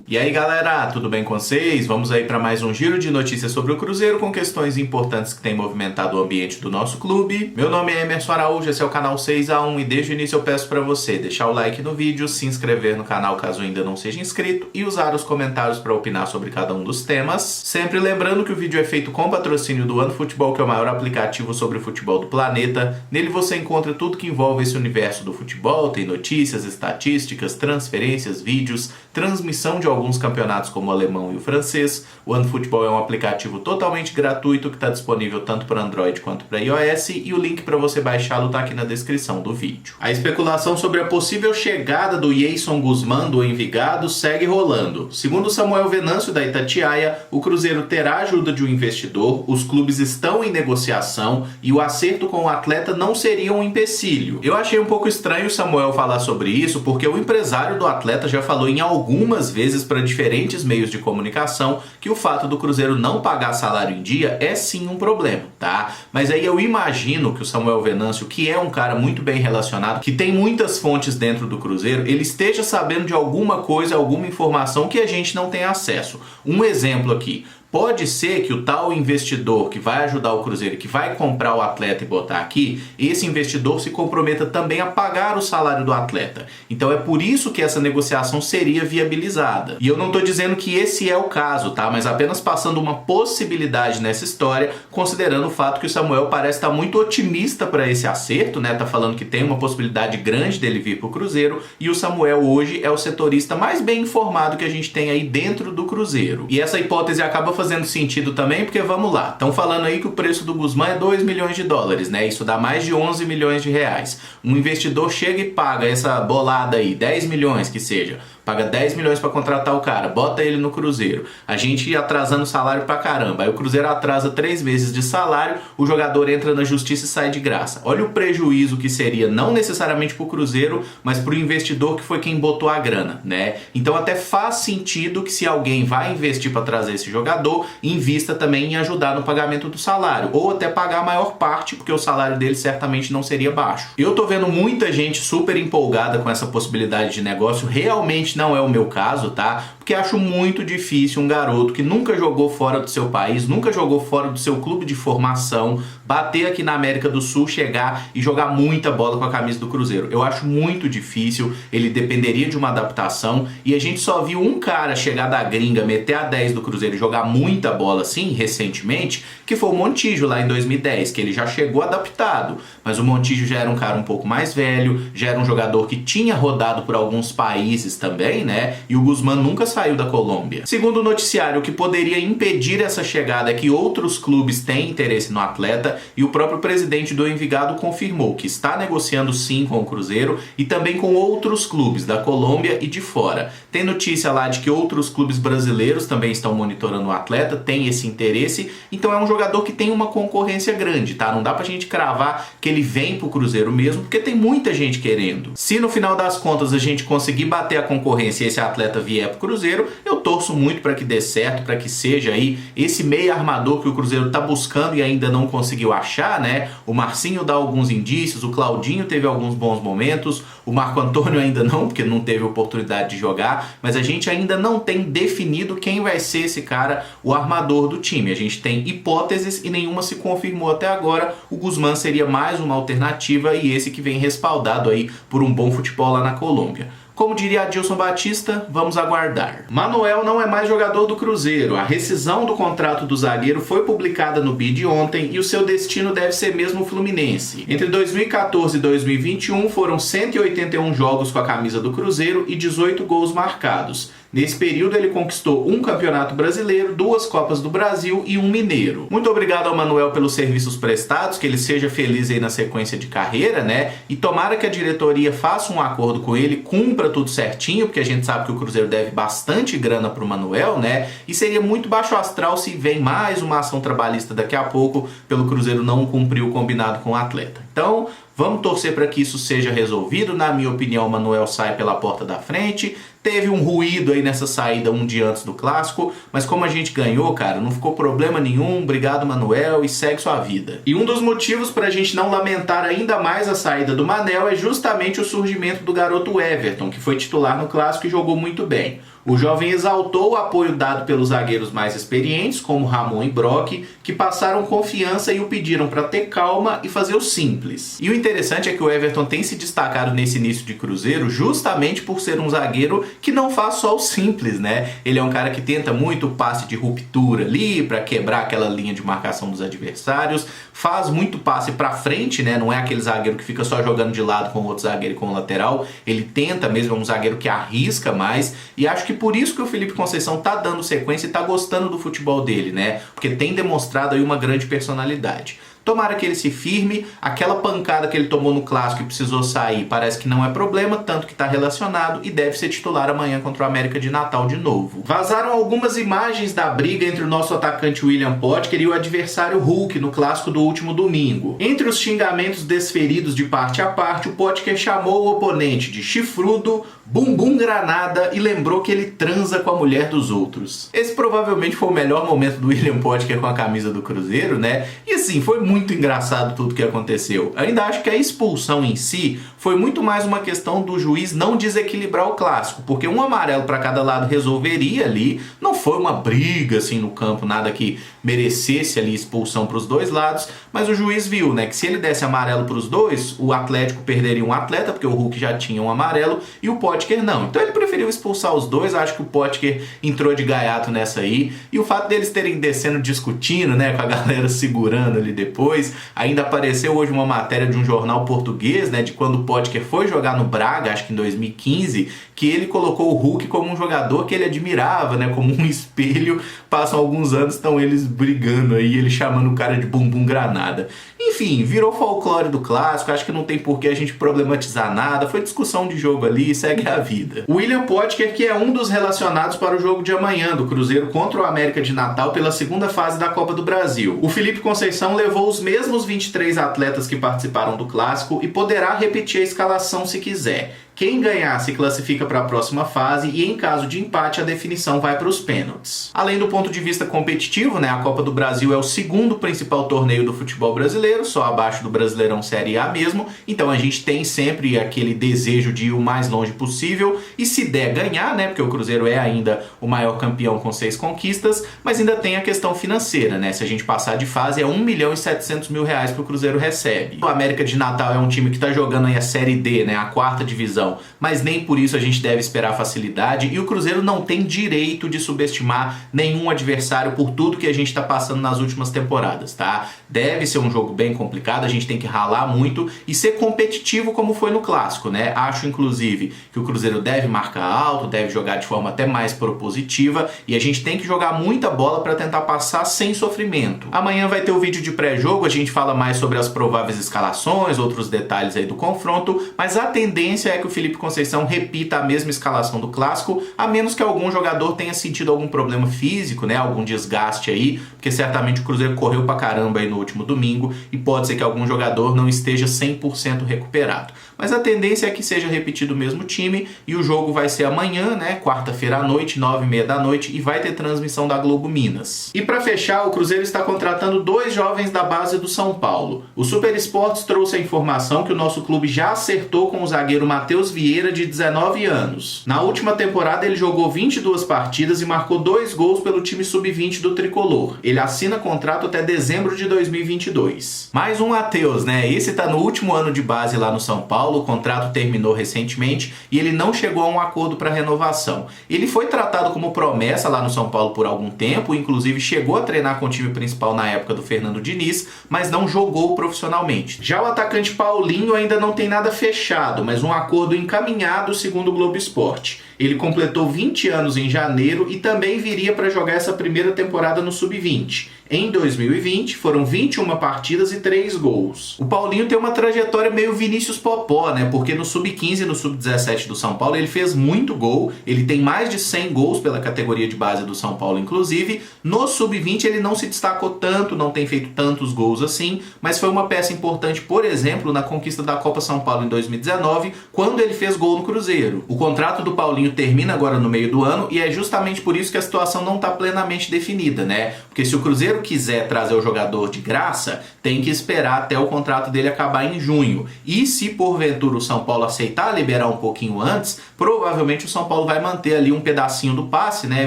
E aí galera, tudo bem com vocês? Vamos aí para mais um giro de notícias sobre o Cruzeiro com questões importantes que têm movimentado o ambiente do nosso clube. Meu nome é Emerson Araújo, esse é o canal 6x1 e desde o início eu peço para você deixar o like no vídeo, se inscrever no canal caso ainda não seja inscrito e usar os comentários para opinar sobre cada um dos temas. Sempre lembrando que o vídeo é feito com patrocínio do OneFootball, que é o maior aplicativo sobre o futebol do planeta. Nele você encontra tudo que envolve esse universo do futebol, tem notícias, estatísticas, transferências, vídeos, transmissão de alguns campeonatos como o alemão e o francês. O OneFootball é um aplicativo totalmente gratuito que está disponível tanto para Android quanto para iOS e o link para você baixá-lo está aqui na descrição do vídeo. A especulação sobre a possível chegada do Yeison Guzmán do Envigado segue rolando. Segundo Samuel Venâncio da Itatiaia, o Cruzeiro terá a ajuda de um investidor, os clubes estão em negociação e o acerto com o atleta não seria um empecilho. Eu achei um pouco estranho o Samuel falar sobre isso porque o empresário do atleta já falou em algumas vezes para diferentes meios de comunicação que o fato do Cruzeiro não pagar salário em dia é sim um problema, tá? Mas aí eu imagino que o Samuel Venâncio, que é um cara muito bem relacionado, que tem muitas fontes dentro do Cruzeiro, ele esteja sabendo de alguma coisa, alguma informação que a gente não tem acesso. Um exemplo aqui. Pode ser que o tal investidor que vai ajudar o Cruzeiro, que vai comprar o atleta e botar aqui, esse investidor se comprometa também a pagar o salário do atleta. Então é por isso que essa negociação seria viabilizada. E eu não estou dizendo que esse é o caso, tá? Mas apenas passando uma possibilidade nessa história, considerando o fato que o Samuel parece estar muito otimista para esse acerto, né? Tá falando que tem uma possibilidade grande dele vir para o Cruzeiro e o Samuel hoje é o setorista mais bem informado que a gente tem aí dentro do Cruzeiro. E essa hipótese acaba fazendo sentido também, porque vamos lá, estão falando aí que o preço do Guzmán é 2 milhões de dólares, né? Isso dá mais de 11 milhões de reais. Um investidor chega e paga essa bolada aí, 10 milhões que seja, paga 10 milhões para contratar o cara, bota ele no Cruzeiro, a gente atrasando o salário pra caramba, aí o Cruzeiro atrasa 3 meses de salário, o jogador entra na justiça e sai de graça. Olha o prejuízo que seria, não necessariamente pro Cruzeiro, mas pro investidor que foi quem botou a grana, né? Então até faz sentido que se alguém vai investir para trazer esse jogador, invista também em ajudar no pagamento do salário, ou até pagar a maior parte, porque o salário dele certamente não seria baixo. Eu tô vendo muita gente super empolgada com essa possibilidade de negócio, realmente não é o meu caso, tá? Porque acho muito difícil um garoto que nunca jogou fora do seu país, nunca jogou fora do seu clube de formação, bater aqui na América do Sul, chegar e jogar muita bola com a camisa do Cruzeiro. Eu acho muito difícil, ele dependeria de uma adaptação e a gente só viu um cara chegar da gringa, meter a 10 do Cruzeiro e jogar muita bola assim, recentemente, que foi o Montijo lá em 2010, que ele já chegou adaptado, mas o Montijo já era um cara um pouco mais velho, já era um jogador que tinha rodado por alguns países também, né? E o Guzmán nunca saiu da Colômbia. Segundo o noticiário, o que poderia impedir essa chegada é que outros clubes têm interesse no atleta e o próprio presidente do Envigado confirmou que está negociando sim com o Cruzeiro e também com outros clubes da Colômbia e de fora. Tem notícia lá de que outros clubes brasileiros também estão monitorando o atleta, tem esse interesse, então é um jogador que tem uma concorrência grande, tá? Não dá pra gente cravar que ele vem pro Cruzeiro mesmo, porque tem muita gente querendo. Se no final das contas a gente conseguir bater a concorrência e esse atleta vier pro Cruzeiro, eu torço muito para que dê certo, para que seja aí esse meio armador que o Cruzeiro tá buscando e ainda não conseguiu achar, né? O Marcinho dá alguns indícios, o Claudinho teve alguns bons momentos, o Marco Antônio ainda não, porque não teve oportunidade de jogar, mas a gente ainda não tem definido quem vai ser esse cara, o armador do time. A gente tem hipóteses e nenhuma se confirmou até agora. O Guzmán seria mais uma alternativa e esse que vem respaldado aí por um bom futebol lá na Colômbia. Como diria Adilson Batista, vamos aguardar. Manuel não é mais jogador do Cruzeiro. A rescisão do contrato do zagueiro foi publicada no BID ontem e o seu destino deve ser mesmo o Fluminense. Entre 2014 e 2021 foram 181 jogos com a camisa do Cruzeiro e 18 gols marcados. Nesse período ele conquistou um campeonato brasileiro, 2 Copas do Brasil e um mineiro. Muito obrigado ao Manuel pelos serviços prestados, que ele seja feliz aí na sequência de carreira, né? E tomara que a diretoria faça um acordo com ele, cumpra tudo certinho, porque a gente sabe que o Cruzeiro deve bastante grana pro Manuel, né? E seria muito baixo astral se vem mais uma ação trabalhista daqui a pouco pelo Cruzeiro não cumprir o combinado com o atleta. Então, vamos torcer para que isso seja resolvido. Na minha opinião, o Manuel sai pela porta da frente. Teve um ruído aí nessa saída um dia antes do clássico, mas como a gente ganhou, cara, não ficou problema nenhum. Obrigado, Manuel, e segue sua vida. E um dos motivos pra gente não lamentar ainda mais a saída do Manel é justamente o surgimento do garoto Everton, que foi titular no clássico e jogou muito bem. O jovem exaltou o apoio dado pelos zagueiros mais experientes, como Ramon e Brock, que passaram confiança e o pediram para ter calma e fazer o simples. E o interessante é que o Everton tem se destacado nesse início de Cruzeiro justamente por ser um zagueiro que não faz só o simples, né? Ele é um cara que tenta muito o passe de ruptura ali para quebrar aquela linha de marcação dos adversários, faz muito passe para frente, né? Não é aquele zagueiro que fica só jogando de lado com o outro zagueiro e com o lateral. Ele tenta mesmo, é um zagueiro que arrisca mais, e acho que por isso que o Felipe Conceição tá dando sequência e tá gostando do futebol dele, né? Porque tem demonstrado aí uma grande personalidade. Tomara que ele se firme, aquela pancada que ele tomou no clássico e precisou sair parece que não é problema, tanto que está relacionado e deve ser titular amanhã contra o América de Natal de novo. Vazaram algumas imagens da briga entre o nosso atacante William Potker e o adversário Hulk no clássico do último domingo. Entre os xingamentos desferidos de parte a parte, o Potker chamou o oponente de chifrudo, bumbum granada e lembrou que ele transa com a mulher dos outros. Esse provavelmente foi o melhor momento do William Potker com a camisa do Cruzeiro, né? E assim, foi muito engraçado tudo que aconteceu. Eu ainda acho que a expulsão em si foi muito mais uma questão do juiz não desequilibrar o clássico, porque um amarelo para cada lado resolveria ali, não foi uma briga assim no campo, nada que merecesse ali expulsão para os dois lados, mas o juiz viu, né, que se ele desse amarelo para os dois, o Atlético perderia um atleta, porque o Hulk já tinha um amarelo e o Potker não. Então ele preferiu expulsar os dois, acho que o Potker entrou de gaiato nessa aí, e o fato deles terem descendo discutindo, né, com a galera segurando ali depois, ainda apareceu hoje uma matéria de um jornal português, né, de quando o Potker foi jogar no Braga, acho que em 2015, que ele colocou o Hulk como um jogador que ele admirava, né, como um espelho. Passam alguns anos, estão eles brigando aí, ele chamando o cara de bumbum granada. Enfim, virou folclore do clássico, acho que não tem por que a gente problematizar nada, foi discussão de jogo ali e segue a vida. O William Potker, que é um dos relacionados para o jogo de amanhã do Cruzeiro contra o América de Natal pela segunda fase da Copa do Brasil. O Felipe Conceição levou os mesmos 23 atletas que participaram do clássico e poderá repetir a escalação se quiser. Quem ganhar se classifica para a próxima fase e, em caso de empate, a definição vai para os pênaltis. Além do ponto de vista competitivo, né, a Copa do Brasil é o segundo principal torneio do futebol brasileiro, só abaixo do Brasileirão Série A mesmo, então a gente tem sempre aquele desejo de ir o mais longe possível e, se der, ganhar, né, porque o Cruzeiro é ainda o maior campeão com 6 conquistas, mas ainda tem a questão financeira, né, se a gente passar de fase é R$1.700.000 que o Cruzeiro recebe. O América de Natal é um time que está jogando aí a Série D, né, a 4ª divisão, mas nem por isso a gente deve esperar facilidade, e o Cruzeiro não tem direito de subestimar nenhum adversário por tudo que a gente está passando nas últimas temporadas, tá? Deve ser um jogo bem complicado, a gente tem que ralar muito e ser competitivo como foi no clássico, né? Acho inclusive que o Cruzeiro deve marcar alto, deve jogar de forma até mais propositiva e a gente tem que jogar muita bola para tentar passar sem sofrimento. Amanhã vai ter o vídeo de pré-jogo, a gente fala mais sobre as prováveis escalações, outros detalhes aí do confronto, mas a tendência é que o Felipe Conceição repita a mesma escalação do clássico, a menos que algum jogador tenha sentido algum problema físico, né, algum desgaste aí, porque certamente o Cruzeiro correu pra caramba aí no último domingo e pode ser que algum jogador não esteja 100% recuperado. Mas a tendência é que seja repetido o mesmo time e o jogo vai ser amanhã, né, quarta-feira à noite, 9h30 da noite, e vai ter transmissão da Globo Minas. E para fechar, o Cruzeiro está contratando 2 jovens da base do São Paulo. O Super Esportes trouxe a informação que o nosso clube já acertou com o zagueiro Matheus Vieira, de 19 anos. Na última temporada ele jogou 22 partidas e marcou 2 gols pelo time sub-20 do Tricolor. Ele assina contrato até dezembro de 2022. Mais um Matheus, né? Esse tá no último ano de base lá no São Paulo, o contrato terminou recentemente e ele não chegou a um acordo para renovação. Ele foi tratado como promessa lá no São Paulo por algum tempo, inclusive chegou a treinar com o time principal na época do Fernando Diniz, mas não jogou profissionalmente. Já o atacante Paulinho ainda não tem nada fechado, mas um acordo encaminhado segundo o Globo Esporte. Ele completou 20 anos em janeiro e também viria para jogar essa primeira temporada no Sub-20. Em 2020, foram 21 partidas e 3 gols. O Paulinho tem uma trajetória meio Vinícius Popó, né? Porque no Sub-15 e no Sub-17 do São Paulo ele fez muito gol, ele tem mais de 100 gols pela categoria de base do São Paulo, inclusive. No Sub-20 ele não se destacou tanto, não tem feito tantos gols assim, mas foi uma peça importante, por exemplo, na conquista da Copa São Paulo em 2019, quando ele fez gol no Cruzeiro. O contrato do Paulinho termina agora no meio do ano e é justamente por isso que a situação não está plenamente definida, né? Porque se o Cruzeiro quiser trazer o jogador de graça, tem que esperar até o contrato dele acabar em junho. E se porventura o São Paulo aceitar liberar um pouquinho antes, provavelmente o São Paulo vai manter ali um pedacinho do passe, né,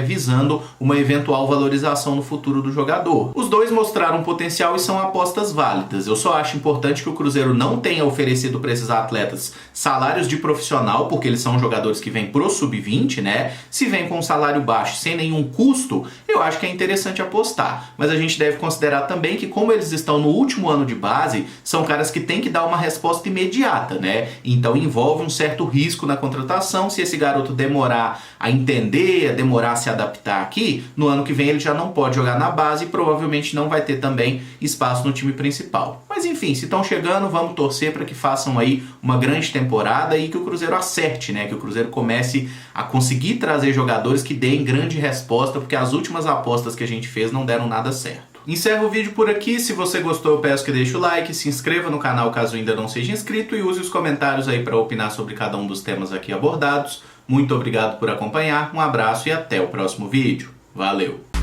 visando uma eventual valorização no futuro do jogador. Os dois mostraram potencial e são apostas válidas. Eu só acho importante que o Cruzeiro não tenha oferecido para esses atletas salários de profissional, porque eles são jogadores que vêm pro Sub-20, né? Se vem com um salário baixo, sem nenhum custo, eu acho que é interessante apostar. Mas a gente deve considerar também que, como eles estão no último ano de base, são caras que têm que dar uma resposta imediata, né? Então envolve um certo risco na contratação. Se esse garoto demorar a entender, a demorar a se adaptar aqui, no ano que vem ele já não pode jogar na base e provavelmente não vai ter também espaço no time principal. Mas enfim, se estão chegando, vamos torcer para que façam aí uma grande temporada e que o Cruzeiro acerte, né? Que o Cruzeiro comece a conseguir trazer jogadores que deem grande resposta, porque as últimas apostas que a gente fez não deram nada certo. Encerro o vídeo por aqui. Se você gostou, eu peço que deixe o like, se inscreva no canal caso ainda não seja inscrito e use os comentários aí para opinar sobre cada um dos temas aqui abordados. Muito obrigado por acompanhar, um abraço e até o próximo vídeo. Valeu!